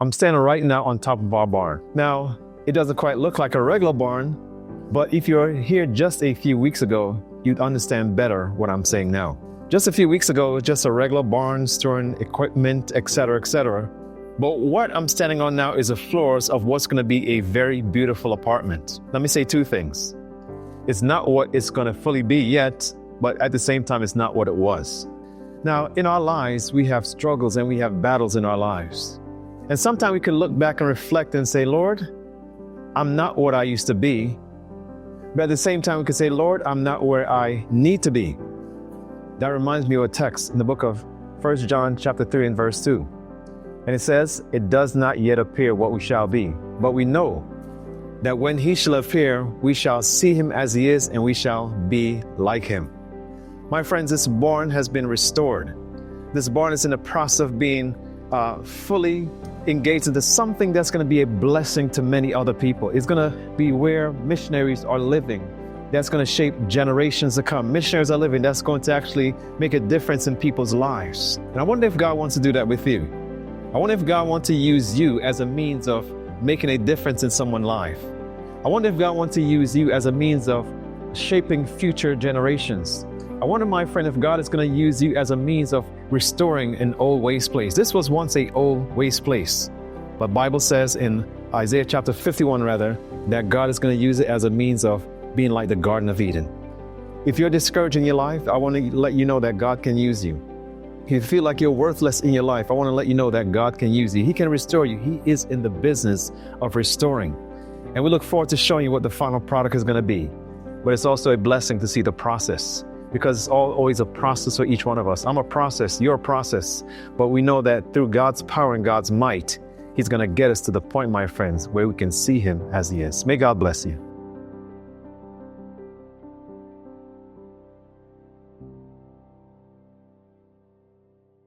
I'm standing right now on top of our barn. Now, it doesn't quite look like a regular barn, but if you're here just a few weeks ago, you'd understand better what I'm saying now. Just a few weeks ago, just a regular barn storing equipment, etc., etc. But what I'm standing on now is the floors of what's going to be a very beautiful apartment. Let me say two things. It's not what it's going to fully be yet, but at the same time, it's not what it was. Now, in our lives, we have struggles and we have battles in our lives. And sometimes we can look back and reflect and say, Lord, I'm not what I used to be. But at the same time, we can say, Lord, I'm not where I need to be. That reminds me of a text in the book of 1 John chapter 3 and verse 2. And it says, it does not yet appear what we shall be, but we know that when he shall appear, we shall see him as he is, and we shall be like him. My friends, this barn has been restored. This barn is in the process of being fully engaged into something that's going to be a blessing to many other people. It's going to be where missionaries are living. That's going to shape generations to come. Missionaries are living. That's going to actually make a difference in people's lives. And I wonder if God wants to do that with you. I wonder if God wants to use you as a means of making a difference in someone's life. I wonder if God wants to use you as a means of shaping future generations. I wonder, my friend, if God is going to use you as a means of restoring an old waste place. This was once an old waste place, but the Bible says in Isaiah chapter 51, that God is going to use it as a means of being like the Garden of Eden. If you're discouraged in your life, I want to let you know that God can use you. If you feel like you're worthless in your life, I want to let you know that God can use you. He can restore you. He is in the business of restoring. And we look forward to showing you what the final product is going to be. But it's also a blessing to see the process, because it's always a process for each one of us. I'm a process, you're a process. But we know that through God's power and God's might, He's going to get us to the point, my friends, where we can see Him as He is. May God bless you.